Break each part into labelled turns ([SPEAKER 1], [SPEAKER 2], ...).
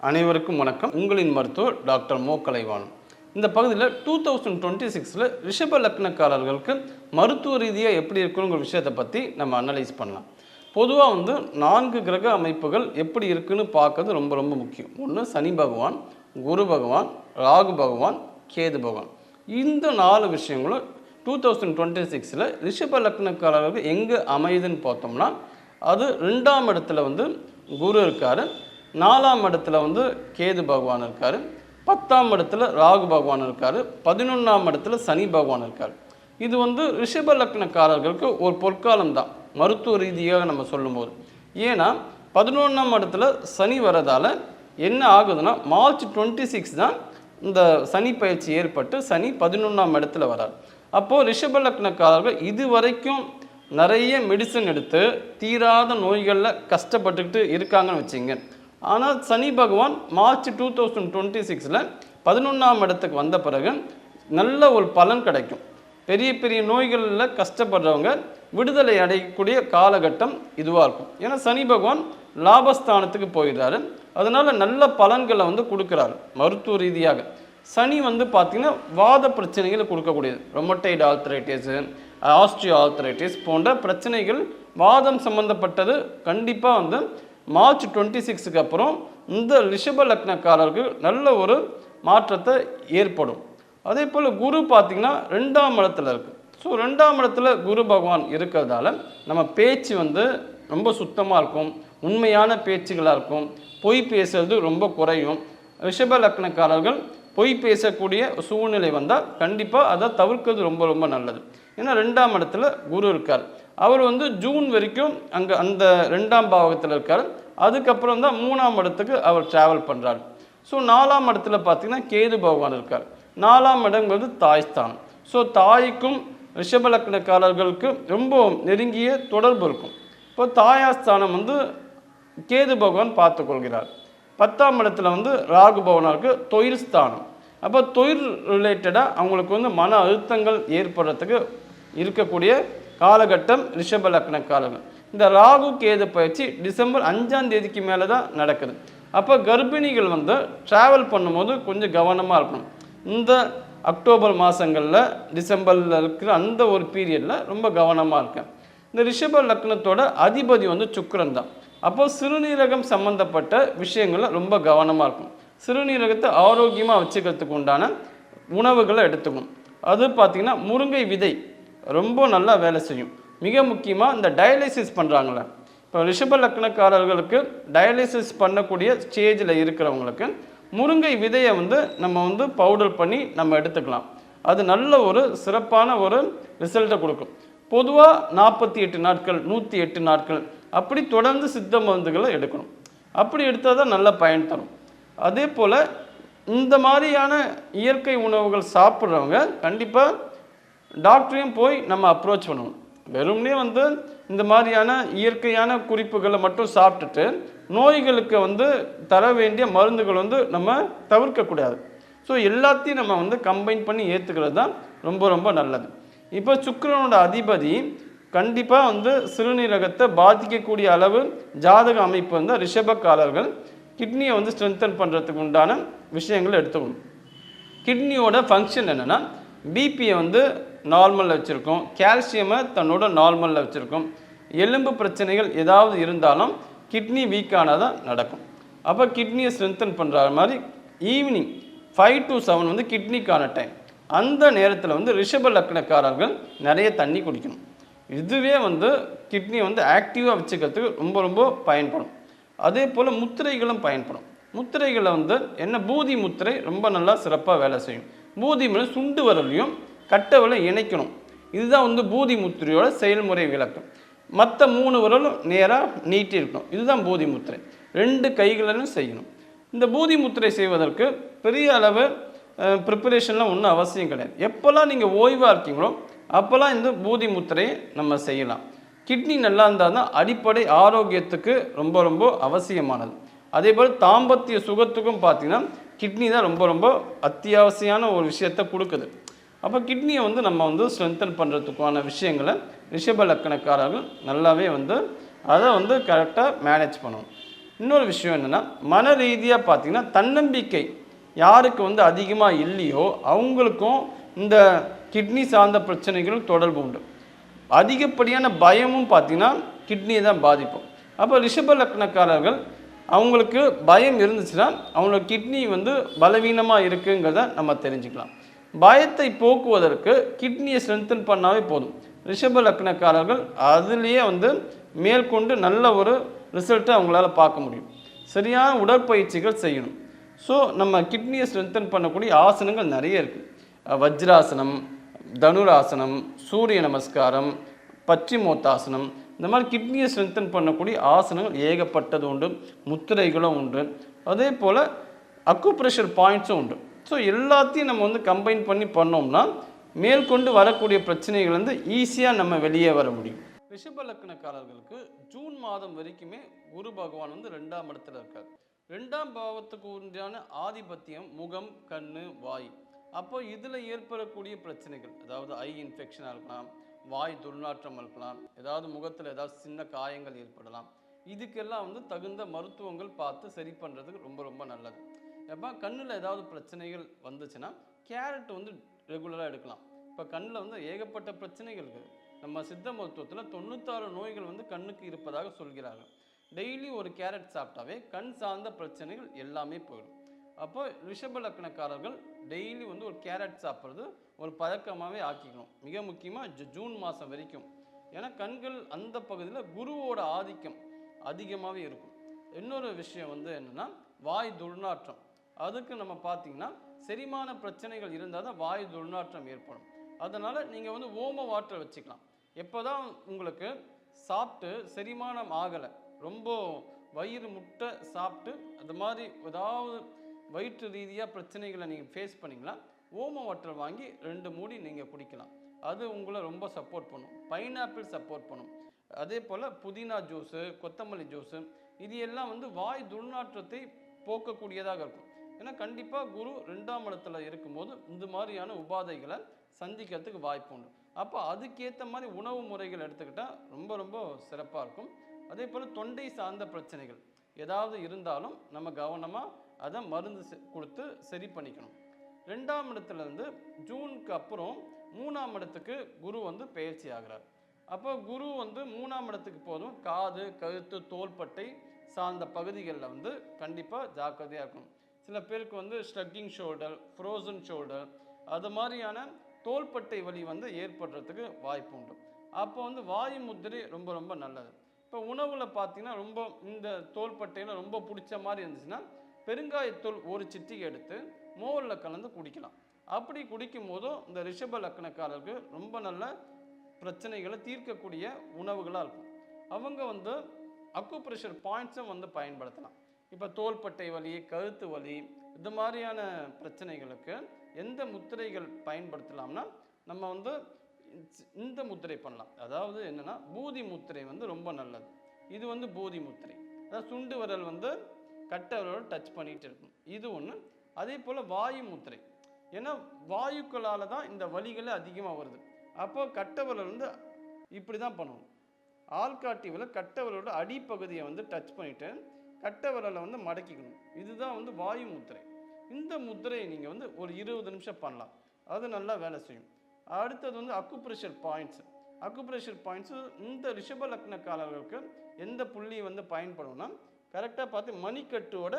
[SPEAKER 1] அனைவருக்கும் வணக்கம். உங்களின் மருத்துவர் டாக்டர் மோ கலைவாணன். இந்த பகுதியில் 2026 ரிஷப லக்னக்காரர்களுக்கு மருத்துவ ரீதியாக எப்படி இருக்குங்கிற விஷயத்தை பற்றி நம்ம அனலைஸ் பண்ணலாம். பொதுவாக 4 கிரக அமைப்புகள் எப்படி இருக்குன்னு பார்க்கறது ரொம்ப ரொம்ப முக்கியம். ஒன்று சனி பகவான், குரு பகவான், ராகு பகவான், கேது பகவான். இந்த 4 விஷயங்களும் 2026 ரிஷப லக்னக்காரர்களுக்கு எங்கே அமையுதுன்னு பார்த்தோம்னா, அது 2ஆம் இடத்துல குரு இருக்கார், 4ஆம் இடத்துல கேது பகவான் இருக்கார், 10ஆம் இடத்துல ராகு பகவான் இருக்கார், 11ஆம் இடத்துல சனி பகவான் இருக்கார். இது ரிஷப லக்னக்காரர்களுக்கு ஒரு பொற்காலம் தான் மருத்துவ ரீதியாக நம்ம சொல்லும்போது. ஏன்னா 11ஆம் இடத்துல சனி வரதால் என்ன ஆகுதுன்னா, மார்ச் 26 தான் இந்த சனி பயிற்சி ஏற்பட்டு சனி 11ஆம் இடத்துல வரார். அப்போது ரிஷப லக்னக்காரர்கள் இது வரைக்கும் நிறைய மெடிசன் எடுத்து தீராத நோய்களில் கஷ்டப்பட்டுக்கிட்டு இருக்காங்கன்னு வச்சுங்க. ஆனால் சனி பகவான் மார்ச் 2026 11ஆம் இடத்துக்கு வந்த பிறகு நல்ல ஒரு பலன் கிடைக்கும். பெரிய பெரிய நோய்களில் கஷ்டப்படுறவங்க விடுதலை அடையக்கூடிய காலகட்டம் இதுவாக இருக்கும். ஏன்னா சனி பகவான் லாபஸ்தானத்துக்கு போயிடுறாரு. அதனால் நல்ல பலன்களை கொடுக்குறாரு மருத்துவ ரீதியாக. சனி பார்த்திங்கன்னா வாத பிரச்சனைகளை கொடுக்கக்கூடியது. ரொமட்டைடு ஆர்த்ரைட்டிஸு, ஆஸ்ட்ரியோ ஆர்த்ரைட்டிஸ் போன்ற பிரச்சனைகள் வாதம் சம்மந்தப்பட்டது. கண்டிப்பாக மார்ச் 26க்கு அப்புறம் இந்த ரிஷப லக்னக்காரர்கள் நல்ல ஒரு மாற்றத்தை ஏற்படும். அதே போல் குரு பார்த்திங்கன்னா 2ஆம் இடத்துல இருக்குது. ஸோ 2ஆம் இடத்துல குரு பகவான் இருக்கிறதால நம்ம பேச்சு ரொம்ப சுத்தமாக இருக்கும், உண்மையான பேச்சுகளாக இருக்கும், பொய் பேசுறது ரொம்ப குறையும். ரிஷப லக்னக்காரர்கள் பொய் பேசக்கூடிய சூழ்நிலை வந்தால் கண்டிப்பாக அதை தவிர்க்கிறது ரொம்ப ரொம்ப நல்லது. ஏன்னா 2ஆம் இடத்துல குரு இருக்கார். அவர் ஜூன் வரைக்கும் அங்கே அந்த 2ஆம் பாவகத்தில் இருக்கார். அதுக்கப்புறம் தான் 3ஆம் இடத்துக்கு அவர் ட்ராவல் பண்ணுறார். ஸோ 4ஆம் இடத்துல பார்த்திங்கன்னா கேது பகவான் இருக்கார். 4ஆம் இடங்கிறது தாய்ஸ்தானம். ஸோ தாய்க்கும் ரிஷப லக்னக்காரர்களுக்கு ரொம்ப நெருங்கிய தொடர்பு இருக்கும். இப்போ தாயாஸ்தானம் கேது பகவான் பார்த்துக்கொள்கிறார். 10ஆம் இடத்துல ராகு பகவானுக்கு தொழில் ஸ்தானம். அப்போ தொழில் ரிலேட்டடாக அவங்களுக்கு மன அழுத்தங்கள் ஏற்படுறதுக்கு இருக்கக்கூடிய காலகட்டம் ரிஷப லக்னக்காரர்கள். இந்த ராகு கேது பயிற்சி டிசம்பர் 5ஆம் தேதிக்கு மேலே தான் நடக்குது. அப்போ கர்ப்பிணிகள் ட்ராவல் பண்ணும்போது கொஞ்சம் கவனமாக இருக்கணும். இந்த அக்டோபர் மாதங்களில் டிசம்பரில் இருக்கிற அந்த ஒரு பீரியடில் ரொம்ப கவனமாக இருக்கேன். இந்த ரிஷப லக்னத்தோட அதிபதி சுக்கிரன் தான். அப்போ சிறுநீரகம் சம்மந்தப்பட்ட விஷயங்களில் ரொம்ப கவனமாக இருக்கும். சிறுநீரகத்தை ஆரோக்கியமாக வச்சுக்கிறதுக்கு உண்டான உணவுகளை எடுத்துக்கணும். அது பார்த்திங்கன்னா முருங்கை விதை ரொம்ப நல்லா வேலை செய்யும். மிக முக்கியமாக இந்த டயாலிசிஸ் பண்ணுறாங்களே, இப்போ ரிஷப லக்னக்காரர்களுக்கு டயாலிசிஸ் பண்ணக்கூடிய ஸ்டேஜில் இருக்கிறவங்களுக்கு முருங்கை விதையை நம்ம பவுடர் பண்ணி நம்ம எடுத்துக்கலாம். அது நல்ல ஒரு சிறப்பான ஒரு ரிசல்ட்டை கொடுக்கும். பொதுவாக 48 நாட்கள் 108 நாட்கள் அப்படி தொடர்ந்து சித்த மருந்துகளை எடுக்கணும். அப்படி எடுத்தால் தான் நல்ல பயன் தரும். அதே போல் இந்த மாதிரியான இயற்கை உணவுகள் சாப்பிட்றவங்க கண்டிப்பாக டாக்டரையும் போய் நம்ம அப்ரோச் பண்ணணும். வெறும்னே இந்த மாதிரியான இயற்கையான குறிப்புகளை மட்டும் சாப்பிட்டுட்டு நோய்களுக்கு தர வேண்டிய மருந்துகள் நம்ம தவிர்க்கக்கூடாது. ஸோ எல்லாத்தையும் நம்ம கம்பைன் பண்ணி ஏற்றுக்கிறது தான் ரொம்ப ரொம்ப நல்லது. இப்போ சுக்கிரனோட அதிபதி கண்டிப்பாக சிறுநீரகத்தை பாதிக்கக்கூடிய அளவு ஜாதக அமைப்பு ரிஷபக்காரர்கள் கிட்னியை ஸ்ட்ரென்தன் பண்ணுறதுக்கு உண்டான விஷயங்கள் எடுத்துக்கணும். கிட்னியோட ஃபங்க்ஷன் என்னென்னா, பிபியை நார்மலில் வச்சுருக்கோம், கால்சியமை தன்னோட நார்மலில் வச்சுருக்கோம். எலும்பு பிரச்சனைகள் ஏதாவது இருந்தாலும் கிட்னி வீக்கானால் தான் நடக்கும். அப்போ கிட்னியை ஸ்ட்ரென்தன் பண்ணுற மாதிரி ஈவினிங் 5 to 7 கிட்னிக்கான டைம். அந்த நேரத்தில் ரிஷப லக்னக்காரர்கள் நிறைய தண்ணி குடிக்கணும். இதுவே கிட்னியை ஆக்டிவாக வச்சுக்கிறதுக்கு ரொம்ப ரொம்ப பயன்படும். அதே போல் முத்திரைகளும் பயன்படும். முத்திரைகளை என்ன பூதி முத்திரை ரொம்ப நல்லா சிறப்பாக வேலை செய்யும். பூதி முறை சுண்டு வரலையும் கட்டவரை இணைக்கணும். இதுதான் பூதி முத்திரையோட செயல்முறை விளக்கம். மற்ற 3 விரலும் நேராக நீட்டி இருக்கணும். இதுதான் பூதி முத்திரை. 2 கைகளிலும் செய்யணும். இந்த பூதி முத்திரை செய்வதற்கு பெரிய அளவு ப்ரிப்பரேஷன்லாம் ஒன்றும் அவசியம் கிடையாது. எப்போல்லாம் நீங்கள் ஓய்வாக இருக்கீங்களோ அப்போல்லாம் இந்த பூதி முத்திரையை நம்ம செய்யலாம். கிட்னி நல்லா இருந்தால் தான் அடிப்படை ஆரோக்கியத்துக்கு ரொம்ப ரொம்ப அவசியமானது. அதே போல் தாம்பத்திய சுகத்துக்கும் பார்த்திங்கன்னா கிட்னி தான் ரொம்ப ரொம்ப அத்தியாவசியமான ஒரு விஷயத்தை கொடுக்குது. அப்போ கிட்னியை நம்ம ஸ்ட்ரென்தன் பண்ணுறதுக்கான விஷயங்களை ரிஷப லக்னக்காரர்கள் நல்லாவே அதை கரெக்டாக மேனேஜ் பண்ணணும். இன்னொரு விஷயம் என்னென்னா, மன ரீதியாக பார்த்தீங்கன்னா தன்னம்பிக்கை யாருக்கு வந்து அதிகமாக இல்லையோ அவங்களுக்கும் இந்த கிட்னி சார்ந்த பிரச்சனைகள் தொடர்பு உண்டு. அதிகப்படியான பயமும் பார்த்தீங்கன்னா கிட்னியை தான் பாதிப்போம். அப்போ ரிஷப லக்னக்காரர்கள் அவங்களுக்கு பயம் இருந்துச்சுன்னா அவங்களோட கிட்னி வந்து பலவீனமாக இருக்குங்கிறத நம்ம தெரிஞ்சுக்கலாம். பயத்தை போக்குவதற்கு கிட்னியை ஸ்ட்ரென்தன் பண்ணாவே போதும். ரிஷப லக்னக்காரர்கள் அதுலேயே வந்து மேற்கொண்டு நல்ல ஒரு ரிசல்ட்டை அவங்களால பார்க்க முடியும். சரியான உடற்பயிற்சிகள் செய்யணும். ஸோ நம்ம கிட்னியை ஸ்ட்ரென்தன் பண்ணக்கூடிய ஆசனங்கள் நிறைய இருக்குது. வஜ்ராசனம், தனுராசனம், சூரிய நமஸ்காரம், பச்சிமோத்தாசனம், இந்த மாதிரி கிட்னியை ஸ்ட்ரென்தன் பண்ணக்கூடிய ஆசனங்கள் ஏகப்பட்டது உண்டு. முத்திரைகளும் உண்டு. அதே போல் அக்குப்ரெஷர் பாயிண்ட்ஸும் உண்டு. ஸோ எல்லாத்தையும் நம்ம வந்து கம்பைன் பண்ணி பண்ணோம்னா மேற்கொண்டு வரக்கூடிய பிரச்சனைகள் வந்து ஈஸியாக நம்ம வெளியே வர முடியும். ரிஷப லக்னக்காரர்களுக்கு ஜூன் மாதம் வரைக்குமே குரு பகவான் வந்து 2ஆம் இடத்துல இருக்கார். 2ஆம் பாவத்துக்கு உண்டான ஆதிபத்தியம் முகம், கண்ணு, வாய். அப்போ இதில் ஏற்படக்கூடிய பிரச்சனைகள், அதாவது ஐ இன்ஃபெக்ஷனாக இருக்கலாம், வாய் துர்நாற்றம் இருக்கலாம், ஏதாவது முகத்தில் ஏதாவது சின்ன காயங்கள் ஏற்படலாம். இதுக்கெல்லாம் வந்து தகுந்த மருத்துவங்கள் பார்த்து சரி பண்ணுறதுக்கு ரொம்ப ரொம்ப நல்லது. எப்போ கண்ணில் ஏதாவது பிரச்சனைகள் வந்துச்சுன்னா கேரட் வந்து ரெகுலராக எடுக்கலாம். இப்போ கண்ணில் வந்து ஏகப்பட்ட பிரச்சனைகள் இருக்குது. நம்ம சித்த மருத்துவத்தில் 96 நோய்கள் வந்து கண்ணுக்கு இருப்பதாக சொல்கிறார்கள். டெய்லி ஒரு கேரட் சாப்பிட்டாவே கண் சார்ந்த பிரச்சனைகள் எல்லாமே போயிடும். அப்போ ரிஷப லக்னக்காரர்கள் டெய்லி வந்து ஒரு கேரட் சாப்பிட்றது ஒரு பழக்கமாகவே ஆக்கிக்கணும். மிக முக்கியமாக ஜூன் மாதம் வரைக்கும். ஏன்னா கண்கள் அந்த பகுதியில் குருவோட ஆதிக்கம் அதிகமாகவே இருக்கும். இன்னொரு விஷயம் வந்து என்னென்னா வாய் துர்நாற்றம். அதுக்கு நம்ம பார்த்திங்கன்னா செரிமான பிரச்சனைகள் இருந்தால் தான் வாய் துர்நாற்றம் ஏற்படும். அதனால் நீங்கள் வந்து ஓம வாட்டர் வச்சுக்கலாம். எப்போ தான் உங்களுக்கு சாப்பிட்டு செரிமானம் ஆகலை, ரொம்ப வயிறு முட்டை சாப்பிட்டு அது மாதிரி ஏதாவது வயிற்று ரீதியாக பிரச்சனைகளை நீங்கள் ஃபேஸ் பண்ணிங்களா, ஓம வாட்டர் வாங்கி 2 மூடி நீங்கள் குடிக்கலாம். அது உங்களை ரொம்ப சப்போர்ட் பண்ணும். பைனாப்பிள் சப்போர்ட் பண்ணும். அதே போல் புதினா ஜூஸு, கொத்தமல்லி ஜூஸு, இது எல்லாம் வந்து வாய் துர்நாற்றத்தை போக்கக்கூடியதாக இருக்கும். ஏன்னா கண்டிப்பாக குரு 2ஆம் இடத்துல இருக்கும்போது இந்த மாதிரியான உபாதைகளை சந்திக்கிறதுக்கு வாய்ப்பு உண்டு. அப்போ அதுக்கேற்ற மாதிரி உணவு முறைகள் எடுத்துக்கிட்டால் ரொம்ப ரொம்ப சிறப்பாக இருக்கும். அதே போல் தொண்டை சார்ந்த பிரச்சனைகள் ஏதாவது இருந்தாலும் நம்ம கவனமாக அதை மருந்து கொடுத்து சரி பண்ணிக்கணும். 2ஆம் இடத்துலேருந்து ஜூனுக்கு அப்புறம் 3ஆம் இடத்துக்கு குரு வந்து பயிற்சி ஆகிறார். அப்போ குரு வந்து 3ஆம் இடத்துக்கு போதும் காது, கழுத்து, தோள்பட்டை சார்ந்த பகுதிகளில் வந்து கண்டிப்பாக ஜாக்கிரதையாக இருக்கணும். சில பேருக்கு வந்து ஸ்ட்ரக்கிங் ஷோல்டர், ஃப்ரோசன் ஷோல்டர், அது மாதிரியான தோள்பட்டை வலி வந்து ஏற்படுறதுக்கு வாய்ப்பு உண்டு. அப்போ வந்து வாயு முத்திரை ரொம்ப ரொம்ப நல்லது. இப்போ உணவில் பார்த்தீங்கன்னா ரொம்ப இந்த தோள்பட்டையில் ரொம்ப பிடிச்ச மாதிரி இருந்துச்சுன்னா பெருங்காயத்தூள் ஒரு சிட்டிகை எடுத்து மோரில் கலந்து குடிக்கலாம். அப்படி குடிக்கும் போதும் இந்த ரிஷப லக்னக்காரருக்கு ரொம்ப நல்ல பிரச்சனைகளை தீர்க்கக்கூடிய உணவுகளாக இருக்கும். அவங்க வந்து அக்குப்ரெஷர் பாயிண்ட்ஸும் வந்து பயன்படுத்தலாம். இப்போ தோள்பட்டை வலி, கழுத்து வலி, இது மாதிரியான பிரச்சனைகளுக்கு எந்த முத்திரைகள் பயன்படுத்தலாம்னா நம்ம வந்து இந்த முத்திரை பண்ணலாம். அதாவது என்னென்னா பூதி முத்திரை வந்து ரொம்ப நல்லது. இது வந்து பூதி முத்திரை, அதாவது சுண்டு விரல் வந்து கட்டை விரலோட டச் பண்ணிகிட்டு இருக்கும். இது ஒன்று. அதே போல் வாயு முத்திரை, ஏன்னா வாயுக்களால் தான் இந்த வலிகளே அதிகமாக வருது. அப்போ கட்டை விரல் வந்து இப்படி தான் பண்ணணும். ஆள்காட்டி விரல் கட்டை விரலோட அடிப்பகுதியை வந்து டச் பண்ணிவிட்டு கட்டை விரலை வந்து மடக்கிக்கணும். இதுதான் வந்து வாயு முத்திரை. இந்த முத்திரையை நீங்கள் வந்து ஒரு 20 நிமிஷம் பண்ணலாம். அது நல்லா வேலை செய்யும். அடுத்தது வந்து அக்குப்ரெஷர் பாயிண்ட்ஸு. அக்குப்ரெஷர் பாயிண்ட்ஸு இந்த ரிஷப லக்னக்காரர்களுக்கு எந்த புள்ளி வந்து பயன்படும்னா கரெக்டாக பார்த்து மணிக்கட்டோட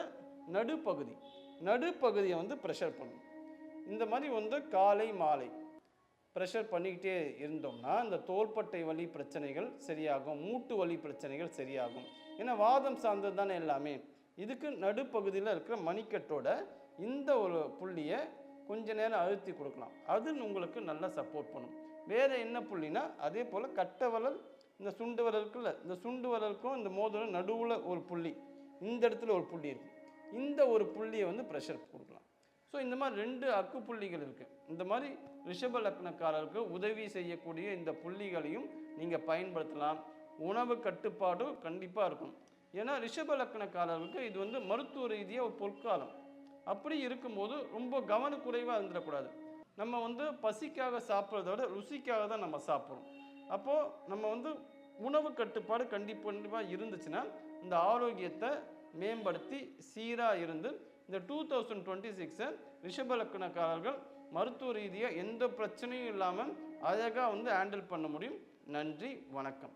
[SPEAKER 1] நடுப்பகுதியை வந்து ப்ரெஷர் பண்ணணும். இந்த மாதிரி வந்து காலை மாலை ப்ரெஷர் பண்ணிக்கிட்டே இருந்தோம்னா இந்த தோள்பட்டை வலி பிரச்சனைகள் சரியாகும், மூட்டு வலி பிரச்சனைகள் சரியாகும். ஏன்னா வாதம் சார்ந்தது தானே எல்லாமே. இதுக்கு நடுப்பகுதியில் இருக்கிற மணிக்கட்டோட இந்த ஒரு புள்ளியை கொஞ்ச நேரம் அழுத்தி கொடுக்கலாம். அது உங்களுக்கு நல்லா சப்போர்ட் பண்ணும். வேறு என்ன புள்ளினா அதே போல் கட்டை விரல், இந்த சுண்டு விரலுக்குள்ள இந்த சுண்டு விரலுக்கும் இந்த மோதிரம் நடுவில் ஒரு புள்ளி, இந்த இடத்துல ஒரு புள்ளி இருக்கும். இந்த ஒரு புள்ளியை வந்து ப்ரெஷர் கொடுக்கலாம். ஸோ இந்த மாதிரி 2 அக்கு புள்ளிகள் இருக்குது. இந்த மாதிரி ரிஷப லக்னக்காரருக்கு உதவி செய்யக்கூடிய இந்த புள்ளிகளையும் நீங்கள் பயன்படுத்தலாம். உணவு கட்டுப்பாடு கண்டிப்பாக இருக்கும். ஏன்னா ரிஷப லக்னக்காரர்களுக்கு இது வந்து மருத்துவ ரீதியாக ஒரு பொற்காலம். அப்படி இருக்கும்போது ரொம்ப கவனக்குறைவாக இருந்துடக்கூடாது. நம்ம வந்து பசிக்காக சாப்பிட்றத விட ருசிக்காக தான் நம்ம சாப்பிட்றோம். அப்போது நம்ம வந்து உணவு கட்டுப்பாடு கண்டிப்பாக இருந்துச்சுன்னா இந்த ஆரோக்கியத்தை மேம்படுத்தி சீராக இருந்து இந்த 2026 ரிஷப லக்னக்காரர்கள் மருத்துவ ரீதியாக எந்த பிரச்சனையும் இல்லாமல் அழகாக ஹேண்டில் பண்ண முடியும். நன்றி, வணக்கம்.